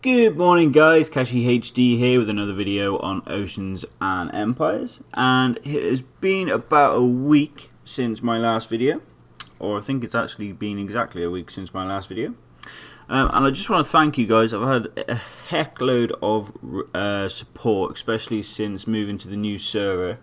Good morning guys, Kashi HD here with another video on Oceans and Empires, and it has been about a week since my last video, or I think it's actually been exactly a week since my last video. And I just want to thank you guys. I've had a heck load of support, especially since moving to the new server.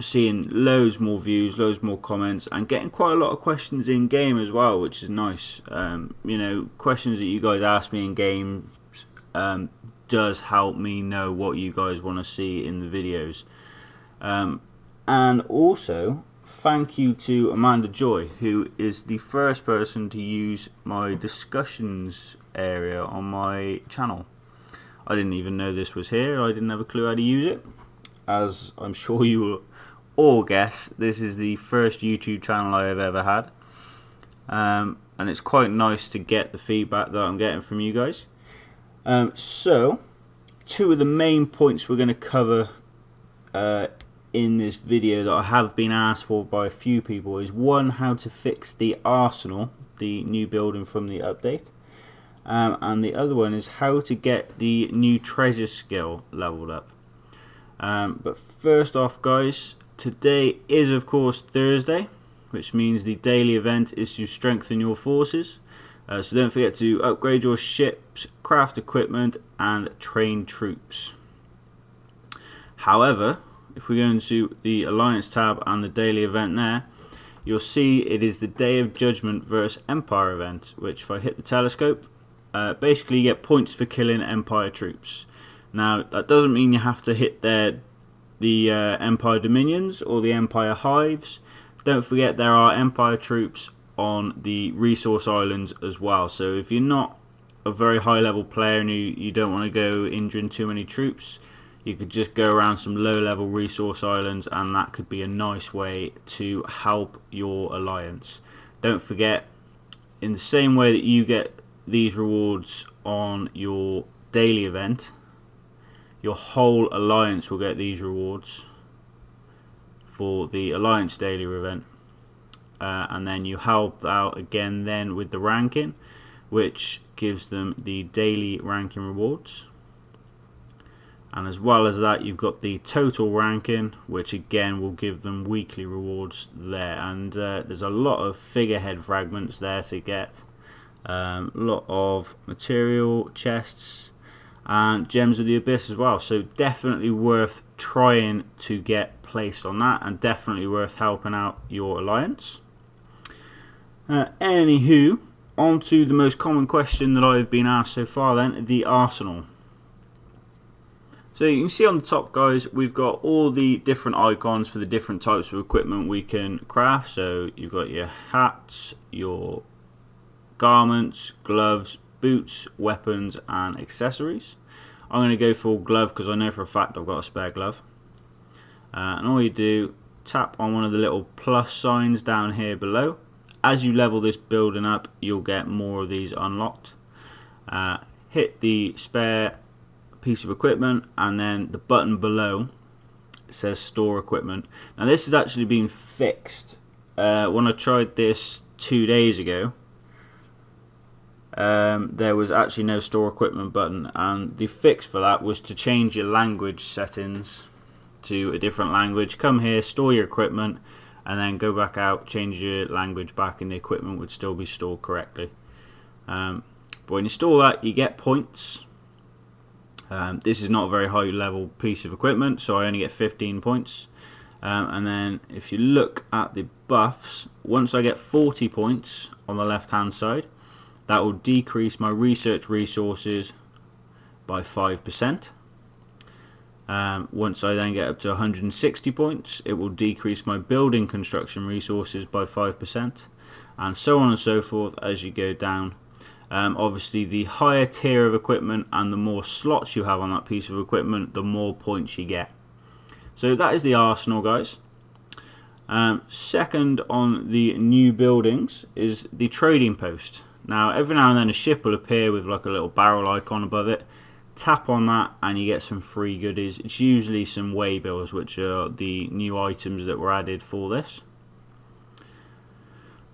Seeing loads more views, loads more comments, and getting quite a lot of questions in game as well, which is nice. You know, questions that you guys ask me in game does help me know what you guys want to see in the videos. And also, thank you to Amanda Joy, who is the first person to use my discussions area on my channel. I didn't even know this was here. I didn't have a clue how to use it, as I'm sure you will all guess. This is the first YouTube channel I have ever had, and it's quite nice to get the feedback that I'm getting from you guys. So two of the main points we're going to cover in this video that I have been asked for by a few people is one, how to fix the arsenal, the new building from the update, and the other one is how to get the new treasure skill leveled up. But first off guys, today is of course Thursday, which means the daily event is to strengthen your forces. So don't forget to upgrade your ships, craft equipment, and train troops. However, if we go into the Alliance tab and the daily event there, you'll see it is the Day of Judgment versus Empire event, which if I hit the telescope, basically you get points for killing Empire troops. Now that doesn't mean you have to hit the Empire Dominions or the Empire Hives. Don't forget there are Empire troops on the resource islands as well. So if you're not a very high level player and you don't want to go injuring too many troops, you could just go around some low level resource islands, and that could be a nice way to help your alliance. Don't forget, in the same way that you get these rewards on your daily event, your whole alliance will get these rewards for the alliance daily event, and then you help out again then with the ranking, which gives them the daily ranking rewards. And as well as that, you've got the total ranking, which again will give them weekly rewards there. And there's a lot of figurehead fragments there to get, a lot of material chests, and Gems of the Abyss as well. So definitely worth trying to get placed on that, and definitely worth helping out your alliance. Anywho, on to the most common question that I've been asked so far then, the arsenal. So you can see on the top guys, we've got all the different icons for the different types of equipment we can craft. So you've got your hats, your garments, gloves, boots, weapons and accessories. I'm going to go for glove because I know for a fact I've got a spare glove. And all you do, tap on one of the little plus signs down here below. As you level this building up, you'll get more of these unlocked. Hit the spare piece of equipment, and then the button below says store equipment. Now this has actually been fixed. When I tried this 2 days ago, there was actually no store equipment button, and the fix for that was to change your language settings to a different language. Come here, store your equipment, and then go back out, change your language back, and the equipment would still be stored correctly. But when you store that, you get points. This is not a very high level piece of equipment, so I only get 15 points. And then if you look at the buffs, once I get 40 points on the left hand side, that will decrease my research resources by 5%. Once I then get up to 160 points, it will decrease my building construction resources by 5%, and so on and so forth as you go down. Obviously the higher tier of equipment and the more slots you have on that piece of equipment, the more points you get. So that is the arsenal guys. Second on the new buildings is the trading post. Now every now and then a ship will appear with like a little barrel icon above it. Tap on that and you get some free goodies. It's usually some waybills, which are the new items that were added for this.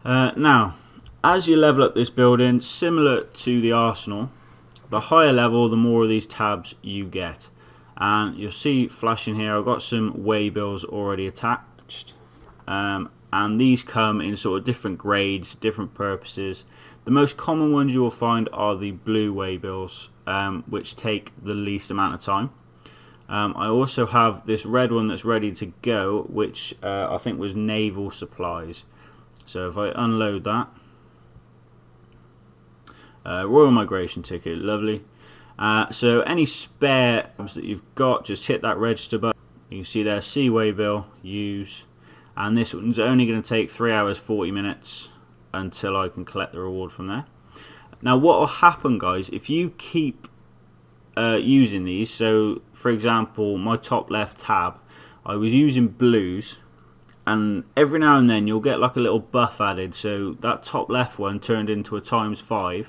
Now as you level up this building, similar to the arsenal, the higher level, the more of these tabs you get. And you'll see flashing here, I've got some waybills already attached. And these come in sort of different grades, different purposes. The most common ones you will find are the blue waybills, which take the least amount of time. I also have this red one that's ready to go, which I think was naval supplies. So if I unload that, Royal Migration ticket, lovely. So any spare that you've got, just hit that register button. You can see there, see waybill, use. And this one's only going to take 3 hours 40 minutes until I can collect the reward from there. Now what will happen, guys, if you keep using these, so for example my top left tab, I was using blues, and every now and then you'll get like a little buff added, so that top left one turned into a ×5.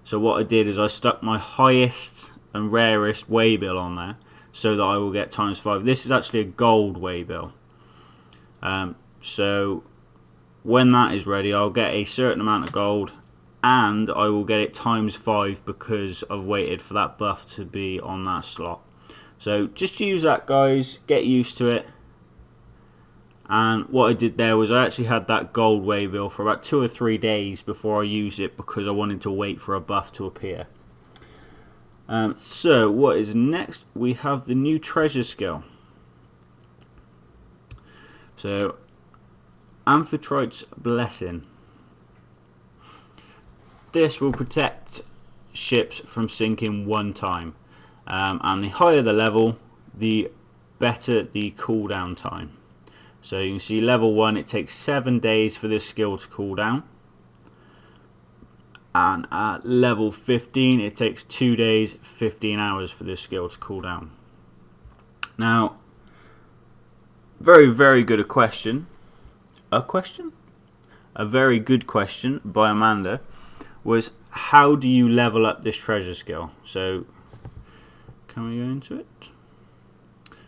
So what I did is I stuck my highest and rarest waybill on there so that I will get ×5. This is actually a gold waybill. So when that is ready, I'll get a certain amount of gold, and I will get it ×5 because I've waited for that buff to be on that slot. So just use that, guys, get used to it. And what I did there was I actually had that gold waybill for about 2 or 3 days before I used it, because I wanted to wait for a buff to appear. So what is next? We have the new treasure skill. So Amphitrite's Blessing. This will protect ships from sinking 1 time, and the higher the level, the better the cooldown time. So you can see level 1, it takes 7 days for this skill to cool down, and at level 15 it takes 2 days 15 hours for this skill to cool down. Now, very good question. A very good question by Amanda was, how do you level up this treasure skill? So can we go into it?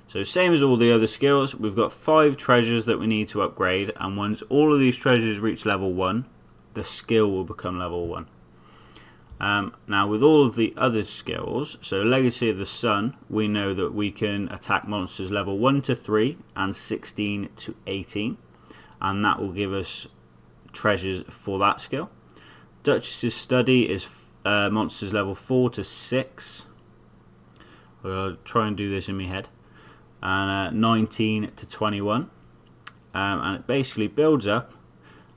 So same as all the other skills, we've got 5 treasures that we need to upgrade, and once all of these treasures reach level 1, the skill will become level 1. Now with all of the other skills, so Legacy of the Sun, we know that we can attack monsters level 1 to 3 and 16 to 18, and that will give us treasures for that skill. Duchess's Study is monsters level 4 to 6. I'll try and do this in my head. And 19 to 21. And it basically builds up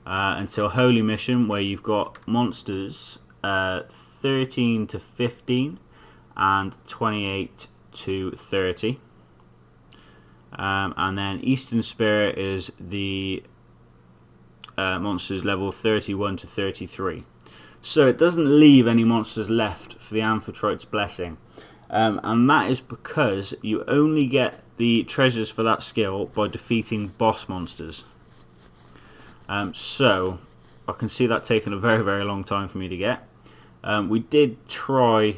until Holy Mission, where you've got monsters 13 to 15 and 28 to 30. And then Eastern Spirit is the monsters level 31 to 33. So it doesn't leave any monsters left for the Amphitrite's Blessing. And that is because you only get the treasures for that skill by defeating boss monsters. So I can see that taking a very long time for me to get. We did try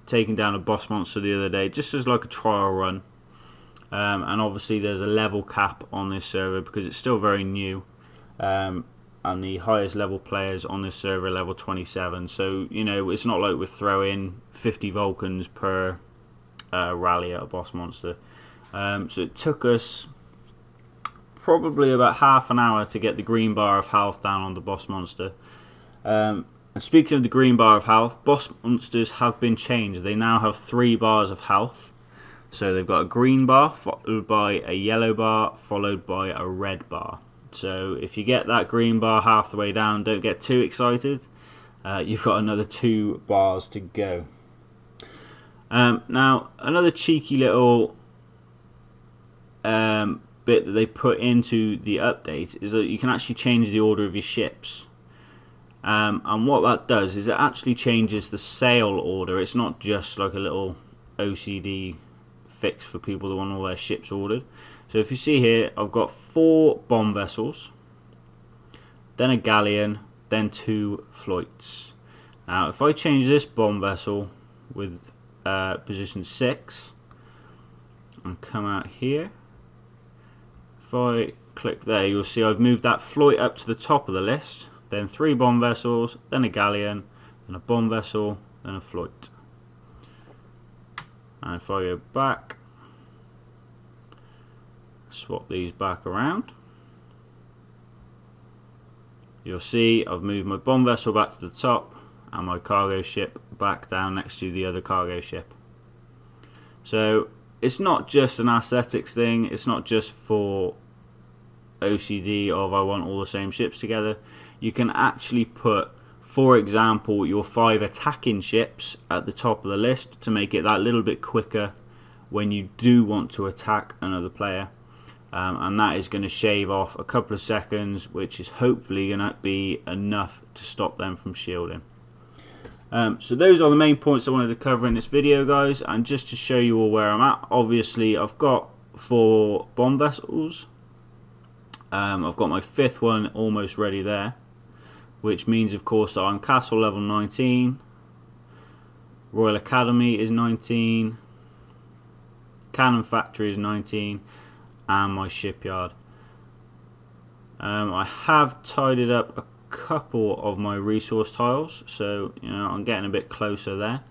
taking down a boss monster the other day, just as like a trial run. And obviously there's a level cap on this server because it's still very new. And the highest level players on this server are level 27. So, you know, it's not like we're throwing 50 Vulcans per rally at a boss monster. So it took us probably about half an hour to get the green bar of health down on the boss monster. And speaking of the green bar of health, boss monsters have been changed. They now have 3 bars of health. So they've got a green bar, followed by a yellow bar, followed by a red bar. So if you get that green bar half the way down, don't get too excited. You've got another 2 bars to go. Now, another cheeky little bit that they put into the update is that you can actually change the order of your ships. And what that does is it actually changes the sail order. It's not just like a little OCD fix for people that want all their ships ordered. So if you see here, I've got 4 bomb vessels, then a galleon, then 2 floats. Now if I change this bomb vessel with position 6 and come out here, if I click there, you'll see I've moved that float up to the top of the list, then 3 bomb vessels, then a galleon, then a bomb vessel, then a float. And if I go back, swap these back around, you'll see I've moved my bomb vessel back to the top and my cargo ship back down next to the other cargo ship. So it's not just an aesthetics thing, it's not just for OCD of I want all the same ships together. You can actually put, for example, your 5 attacking ships at the top of the list to make it that little bit quicker when you do want to attack another player. And that is going to shave off a couple of seconds, which is hopefully going to be enough to stop them from shielding. So those are the main points I wanted to cover in this video, guys, and just to show you all where I'm at. Obviously I've got 4 bomb vessels. I've got my 5th one almost ready there, which means of course that I'm castle level 19, Royal Academy is 19, cannon factory is 19, and my shipyard. I have tidied up a couple of my resource tiles, so you know I'm getting a bit closer there.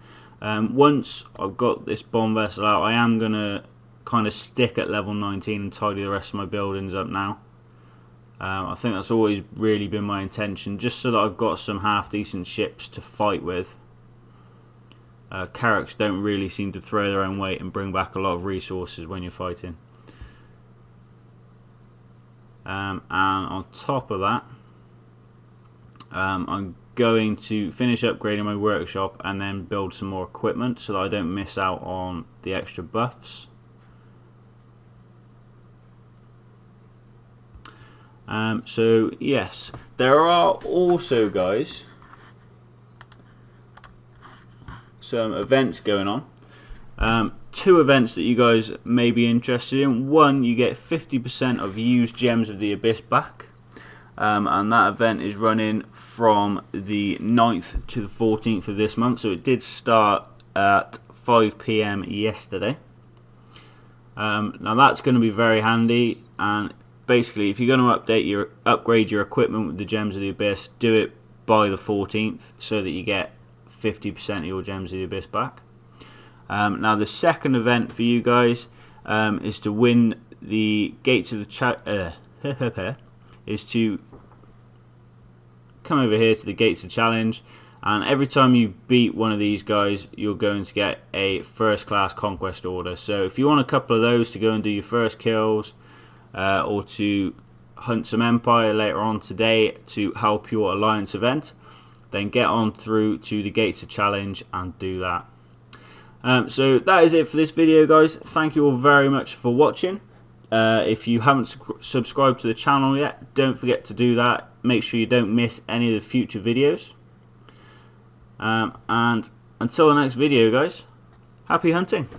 Once I've got this bomb vessel out, I am going to kind of stick at level 19 and tidy the rest of my buildings up now. I think that's always really been my intention, just so that I've got some half decent ships to fight with. Carracks don't really seem to throw their own weight and bring back a lot of resources when you're fighting. And on top of that, I'm going to finish upgrading my workshop and then build some more equipment so that I don't miss out on the extra buffs. So yes, there are also, guys, some events going on. 2 events that you guys may be interested in. One, you get 50% of used Gems of the Abyss back, and that event is running from the 9th to the 14th of this month, so it did start at 5 PM yesterday. Now that's going to be very handy, and basically if you're going to upgrade your equipment with the Gems of the Abyss, do it by the 14th so that you get 50% of your Gems of the Abyss back. Now the second event for you guys is to win the Gates of the is to come over here to the Gates of Challenge, and every time you beat one of these guys you're going to get a first class conquest order. So if you want a couple of those to go and do your first kills, or to hunt some Empire later on today to help your Alliance event, then get on through to the Gates of Challenge and do that. So that is it for this video, guys. Thank you all very much for watching. If you haven't subscribed to the channel yet, don't forget to do that. Make sure you don't miss any of the future videos. And until the next video, guys, happy hunting.